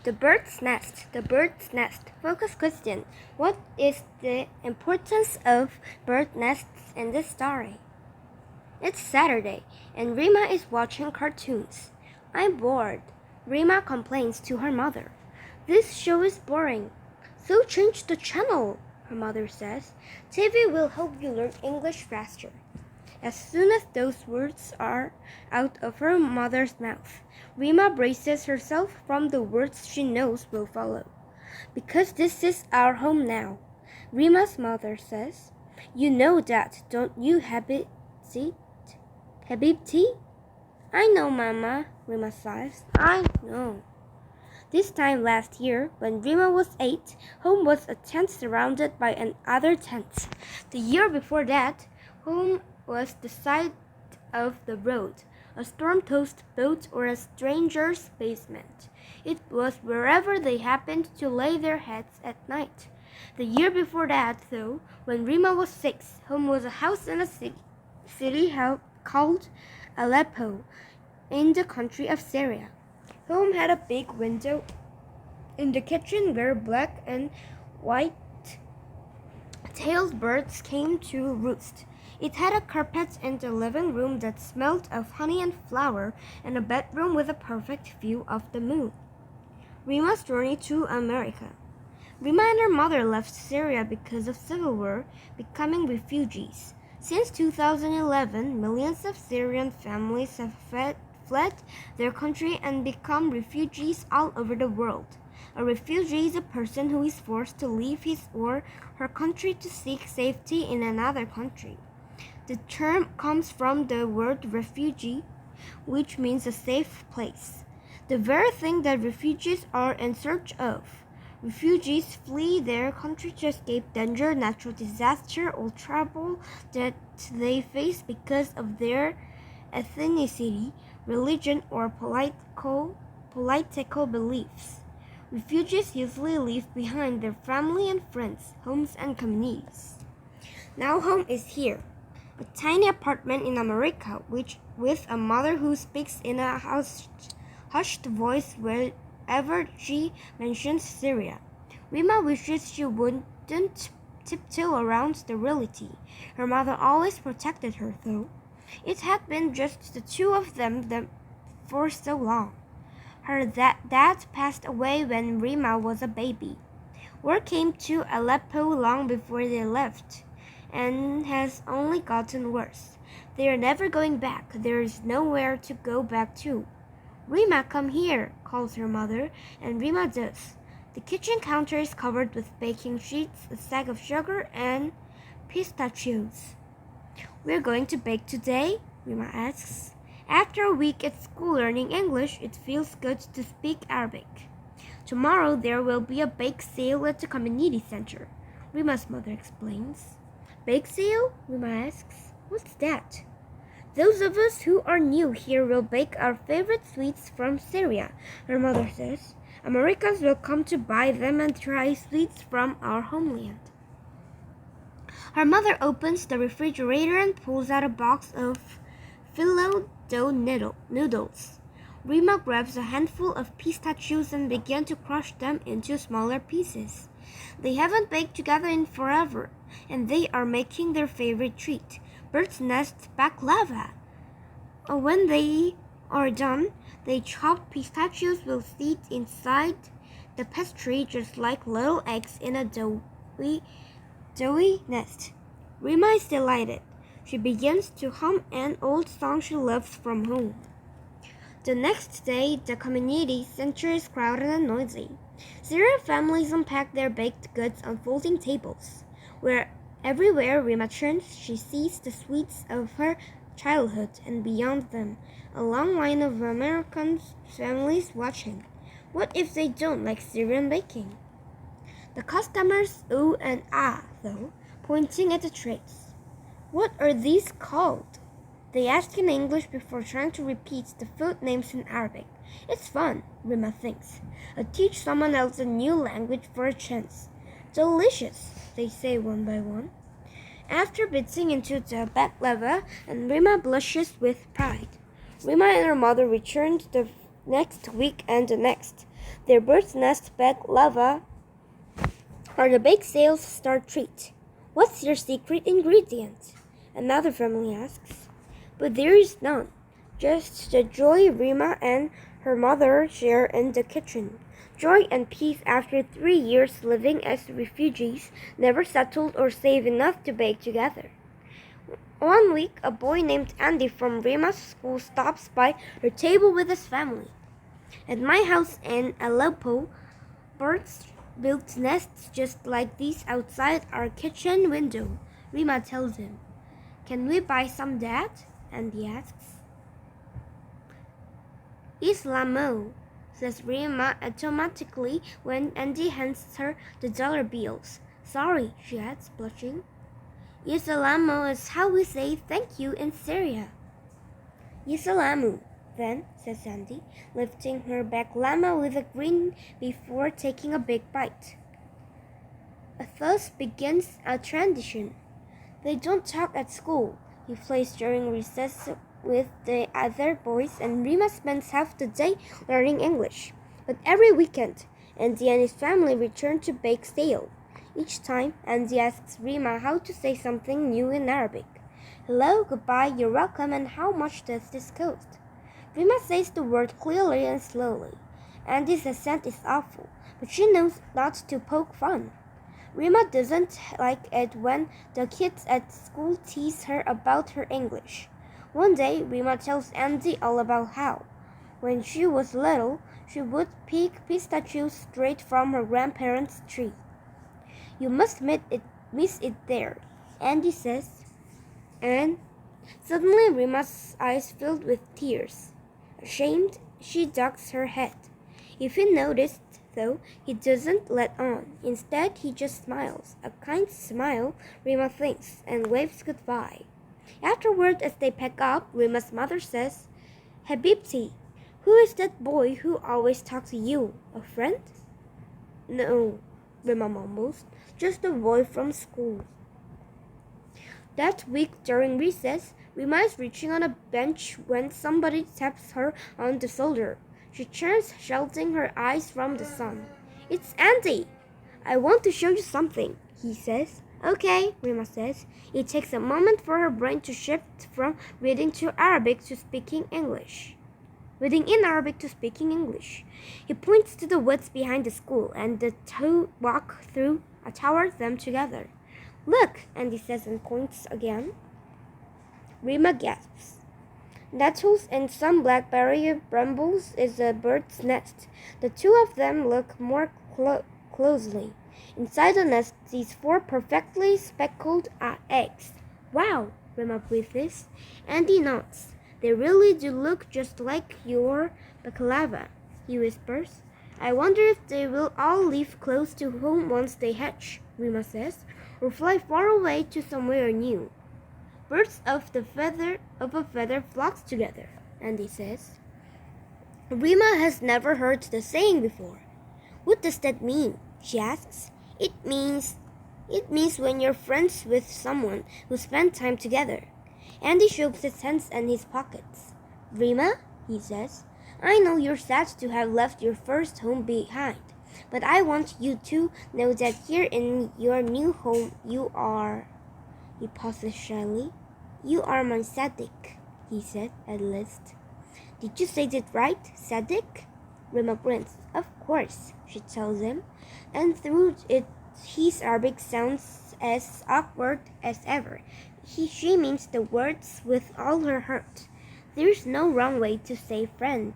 The bird's nest. The bird's nest. Focus question. What is the importance of bird nests in this story? It's Saturday, and Rima is watching cartoons. I'm bored. Rima complains to her mother. This show is boring. So change the channel, her mother says. TV will help you learn English faster. As soon as those words are out of her mother's mouth, Rima braces herself from the words she knows will follow. Because this is our home now, Rima's mother says. You know that, don't you, Habibti? I know, Mama, Rima sighs. I know. This time last year, when Rima was 8, home was a tent surrounded by another tent. The year before that, home was the side of the road, a storm-tossed boat or a stranger's basement. It was wherever they happened to lay their heads at night. The year before that, though, when Rima was 6, home was a house in a city called Aleppo, in the country of Syria. Home had a big window in the kitchen where black and white-tailed birds came to roost. It had a carpet in the living room that smelled of honey and flour, and a bedroom with a perfect view of the moon. Rima's journey to America. Rima and her mother left Syria because of civil war, becoming refugees. Since 2011, millions of Syrian families have fled their country and become refugees all over the world. A refugee is a person who is forced to leave his or her country to seek safety in another country. The term comes from the word refugee, which means a safe place, the very thing that refugees are in search of. Refugees flee their country to escape danger, natural disaster, or trouble that they face because of their ethnicity, religion, or political beliefs. Refugees usually leave behind their family and friends, homes and communities. Now home is here. A tiny apartment in America, with a mother who speaks in a hushed voice wherever she mentions Syria. Rima wishes she wouldn't tiptoe around the reality. Her mother always protected her, though. It had been just the two of them for so long. Her dad passed away when Rima was a baby. War came to Aleppo long before they left, and has only gotten worse. They are never going back. There is nowhere to go back to. Rima, come here, calls her mother, and Rima does. The kitchen counter is covered with baking sheets, a sack of sugar, and pistachios. We're going to bake today? Rima asks. After a week at school learning English, it feels good to speak Arabic. Tomorrow there will be a bake sale at the community center, Rima's mother explains. Bake sale? Rima asks. What's that? Those of us who are new here will bake our favorite sweets from Syria, her mother says. Americans will come to buy them and try sweets from our homeland. Her mother opens the refrigerator and pulls out a box of phyllo dough noodles. Rima grabs a handful of pistachios and begins to crush them into smaller pieces. They haven't baked together in forever, and they are making their favorite treat, bird's nest baklava. When they are done, they chop pistachios with seeds inside the pastry just like little eggs in a doughy nest. Rima is delighted. She begins to hum an old song she loves from home. The next day, the community center is crowded and noisy. Syrian families unpack their baked goods on folding tables. Everywhere Rima turns, she sees the sweets of her childhood, and beyond them, a long line of American families watching. What if they don't like Syrian baking? The customers ooh and ah, though, pointing at the trays. What are these called? They ask in English before trying to repeat the food names in Arabic. It's fun, Rima thinks. Teach someone else a new language for a chance. Delicious, they say one by one. After biting into the baklava, and Rima blushes with pride. Rima and her mother returned the next week and the next. Their bird's nest baklava are the bake sale's star treat. What's your secret ingredient? Another family asks. But there is none. Just the joy Rima and her mother share in the kitchen. Joy and peace after 3 years living as refugees, never settled or saved enough to bake together. One week, a boy named Andy from Rima's school stops by her table with his family. At my house in Aleppo, birds built nests just like these outside our kitchen window, Rima tells him. Can we buy some, Dad? Andy asks. Islamo, says Rima automatically when Andy hands her the dollar bills. Sorry, she adds, blushing. Islamo is how we say thank you in Syria. Islamu, then, says Andy, lifting her baklava with a grin before taking a big bite. Thus begins a tradition. They don't talk at school. He plays during recess with the other boys, and Rima spends half the day learning English. But every weekend, Andy and his family return to bake sale. Each time, Andy asks Rima how to say something new in Arabic. Hello, goodbye, you're welcome, and how much does this cost? Rima says the word clearly and slowly. Andy's accent is awful, but she knows not to poke fun. Rima doesn't like it when the kids at school tease her about her English. One day, Rima tells Andy all about how, when she was little, she would pick pistachios straight from her grandparents' tree. You must miss it there, Andy says, and suddenly Rima's eyes filled with tears. Ashamed, she ducks her head. If he noticed, though, he doesn't let on. Instead, he just smiles, a kind smile, Rima thinks, and waves goodbye. Afterward, as they pack up, Rima's mother says, Habibti, who is that boy who always talks to you? A friend? No, Rima mumbles, just a boy from school. That week during recess, Rima is reaching on a bench when somebody taps her on the shoulder. She turns, shielding her eyes from the sun. It's Andy! I want to show you something, he says. Okay, Rima says. It takes a moment for her brain to shift from reading to Arabic to speaking English. Reading in Arabic to speaking English. He points to the woods behind the school, and the two walk toward them together. Look, Andy says and points again. Rima gasps. Nettles and some blackberry brambles is a bird's nest. The two of them look more closely. Inside the nest, these 4 perfectly speckled eggs. Wow, Rima breathes. Andy nods. They really do look just like your baklava, he whispers. I wonder if they will all live close to home once they hatch, Rima says, or fly far away to somewhere new. Birds of a feather flocks together, Andy says. Rima has never heard the saying before. What does that mean? She asks. It means when you're friends with someone who spend time together. Andy shoves his hands in his pockets. Rima, he says, I know you're sad to have left your first home behind, but I want you to know that here in your new home you are... He pauses shyly. You are my Sadiq, he said at last. Did you say that right, Sadiq? Rima grins. Of course, she tells him, and through it his Arabic sounds as awkward as ever. She means the words with all her heart. There's no wrong way to say friend.